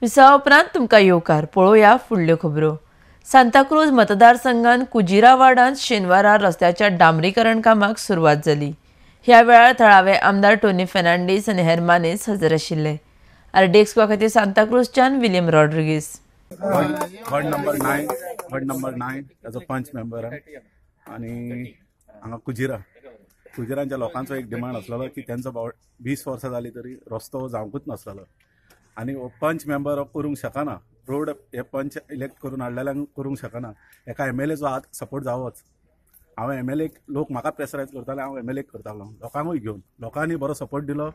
विसावा उपरांत तुमकां येवकार पळोवया फुडल्यो खबरो। सांताक्रूज मतदारसंघात कुजिरा वार्डांत शेनवारा रस्त्याच्या डांबरीकरण कामाक सुरवात जाली। ह्या वेळार थळावे आमदार टोनी फेर्नांडीस आनी हेर मानेस्त हजर आशिल्ले। आरडीएक्स खातीर सांताक्रूजच्यान विलियम रॉड्रिगीस। वार्ड नंबर 9 त्याचो पंच मेंबर आणि हांगा कुजिरांच्या लोकांचो एक डिमांड आसलो की त्यांचो 20 वर्सां जाली तरी रस्तो जावंकूच नासलो आणि पंच मेंबर करूंक शकना। रोड हे पंच इलेक्ट करून हाडलेल्यांक करूंक शकना। एका एमएलएचो हात सपोर्ट जावोच। हांव एमएलए लोक म्हाका प्रेशरायज करताले, हांव एमएलए करतालो लोकांकूय घेवन। लोकांनी बरो सपोर्ट दिलो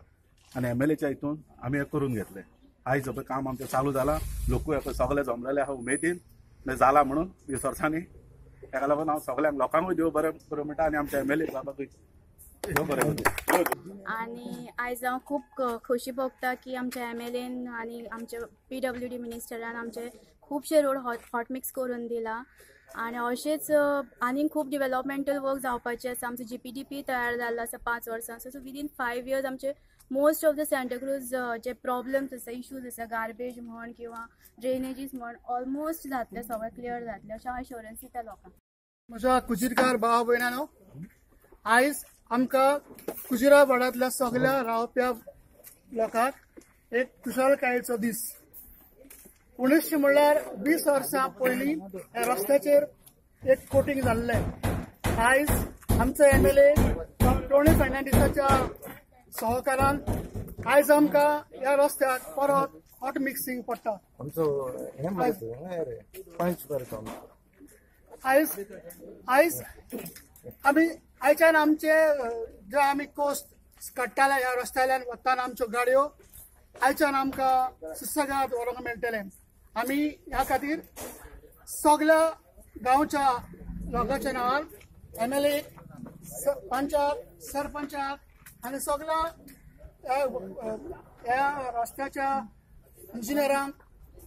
आनी एमएलएच्या हितून आमी हे करून घेतले। आयज पळय काम आमचें चालू जाला। लोकूय सगळे जमलेले आहा उमेदीन जाला म्हणून 20 वर्सांनी। ताका लागून हांव सगळ्यांक लोकांकूय देव बरें करूं म्हणटा आनी आमच्या एमएलए बाबाकूय देव बरें करूं। आणि आयज हांव खूब खोशी भोगता की आमच्या एमएलएन आनी आमच्या पीडब्ल्यूडी मिनिस्टरान आमचे खुबशे रोड हॉट मिक्स करून दिला आणि अशेंच आनी खूब डेव्हलपमेंटल वर्क जावपाचे आसा। आमचो जीपीडीपी तयार जाल्लो आसा 5 वर्सां। सो विदीन 5 इयर्स आमचे मोस्ट ऑफ द सांताक्रूज जे प्रॉब्लेम्स आसा, इश्यूज आसा, गार्बेज म्हण किंवा ड्रेनेजीस म्हण ऑलमोस्ट जातले, सगळे क्लियर जातले अशें अश्योरन्स दिता लोकांक। म्हज्या कुजीरकार भाव भयणांनो, आयज आमकां कुजिरा वाड्यांतल्या सगळ्या रावप्या लोकांक एक खुशालकायेचो दीस। 1900 म्हणल्यार 20 वर्सां पयलीं ह्या रस्त्याचेर एक कोटिंग जाल्ले। आयज आमचो एमएलए टोनी फेर्नांडीसाच्या सहकारान आयज आमकां ह्या रस्त्याक परत हॉट मिक्सिंग पडटा। आयज आमी आयच्यान आमचे जे आमी कोस्ट काडटाले ह्या रस्त्याल्यान वताना आमच्यो गाडयो आयच्यान आमकां सुसगाद व्हरोंक मेळटले। आमी ह्या खातीर सगळ्या गांवच्या लोकांच्या नांवान एमएलए पंचाक सरपंचाक आनी सगळ्या ह्या रस्त्याच्या इंजिनियरांक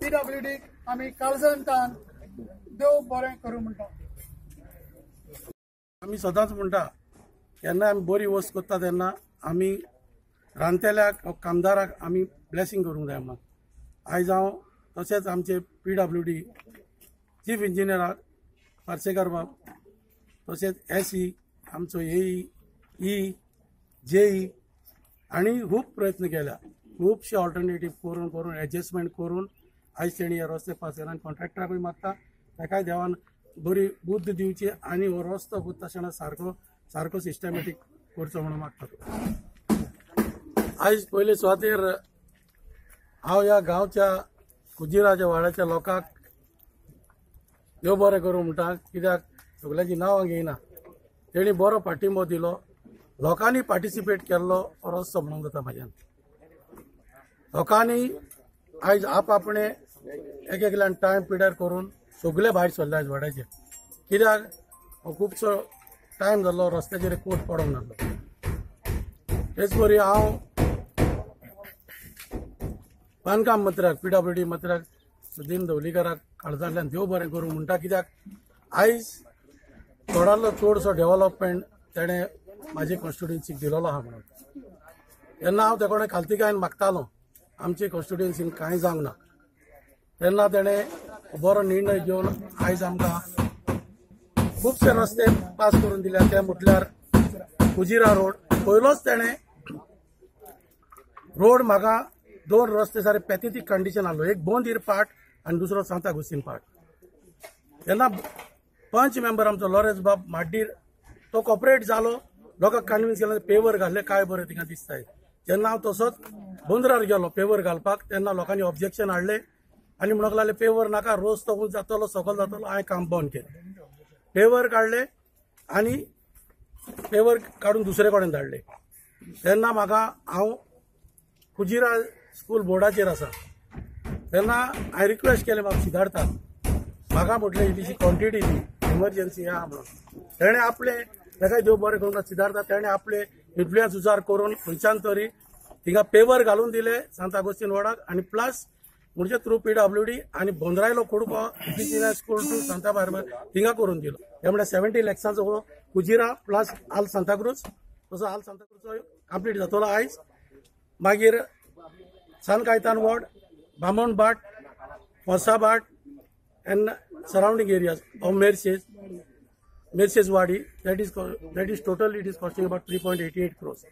पीडब्ल्यूडीक आमी काळजांतान देव बरें करूं म्हणटा। आमी सदांच म्हणटा केन्ना आमी बरी वस्त करता तेन्ना आमी रांदतेल्याक कामदाराक आमी ब्लेसिंग करूंक जाय म्हणून। आयज हांव तशेंच आमचे पीडब्ल्यूडी चीफ इंजिनियराक पार्सेकर बाब, तशेंच एसई आमचो ई जेई आनी खूब प्रयत्न केल्या। खुबशे ऑल्टरनेटीव करून एडजस्टमेंट करून आयज तेणी हे रस्ते पास केला। कॉन्ट्रॅक्टराकूय मागता ताकाय देवान बरी बुद्ध दिवची आनी हो रस्तो करता आसतना सारको सिस्टमॅटीक करचो म्हणून मागता। आयज पयले सुवातेर हांव ह्या गांवच्या कुजिराच्या वाड्याच्या लोकांक देव बरें करूं म्हणटा, कित्याक सगळ्यांची नांवां घेयना। तेणी बरो पाठिंबो दिलो, लोकांनी पार्टिसिपेट केल्लो रस्तो म्हणूंक जाता म्हाज्यान। लोकांनी आयज आपणे एक एकल्यान टायम पिड्यार करून सगळे भायर सरले आयज वाड्याचेर, कित्याक खुबसो टायम जाल्लो रस्त्याचेर कोट पडोंक नासलो। तेच बरी हांव बांदकाम मंत्र्याक पीडब्ल्यूडी मंत्र्याक सुदीन धवलीकराक काळजांतल्यान देव बरें करूं म्हणटा, कित्याक आयज चडांतलो चडसो डेव्हलपमेंट तेणें म्हाजे कॉन्स्टिट्युएन्सीक दिलेलो आहा म्हणून। तेन्ना हांव ते कोणें खालतीकायेन मागतालो आमचे कॉन्स्टिट्युएन्सीन कांय जावंक ना, तेन्ना तेणें बरो निर्णय घेवन आयज आमकां खुबशे रस्ते पास करून दिल्या। ते म्हटल्यार कुजिरा रोड पयलोच तेणें रोड म्हाका 2 रस्ते सारे पॅथेटीक कंडिशन आहलो, एक बोंदीर पार्ट आनी दुसरो सांत अगुस्तीन पार्ट। तेन्ना पंच मेंबर आमचो लॉरेन्स बाब माड्डीर तो कॉपरेट जालो, लोकांक कन्विन्स केलें पेवर घाल्ले काय बरें तिका दिसताय। जेन्ना हांव तसोच बोंदरार गेलो पेवर घालपाक तेन्ना लोकांनी ऑब्जेक्शन हाडले आनी म्हणूंक लागले पेवर नाका, रोज तो उंच जातलो, सकयल जातलो। हांवें काम बंद केलें, पेवर काडले आनी पेवर काडून दुसरे कडेन धाडले। तेन्ना म्हाका हांव कुजिरा स्कूल बोर्डाचेर आसा तेन्ना हांवें रिक्वेस्ट केलें म्हाका सिद्धार्था, म्हाका म्हटलें इल्लीशी क्वॉन्टिटी दी, इमर्जन्सी आहा म्हणून। तेणें आपले ताकाय देव बरें करूं सिद्धार्था, तेणें आपले इन्फ्लुएन्स उजार करून खंयच्यान तरी थिंगा पेवर घालून दिले सांत अगोस्तीन वार्डाक आनी प्लस म्हणजे थ्रू पीडब्ल्यूडी आनी बोंद्रायलो कुडको स्कूल टू सांता बार्बर थिंगा करून दिलो। हे म्हणजे 70 लॅक्सांचो कुजिरा प्लस आल सांताक्रूज, तसो आल सांताक्रूजचो कंप्लीट जातलो आयज। मागीर San Caitan ward Bamonbat, Wasabat, and surrounding areas of Merceswadi. That is total. It is costing about 3.88 crores.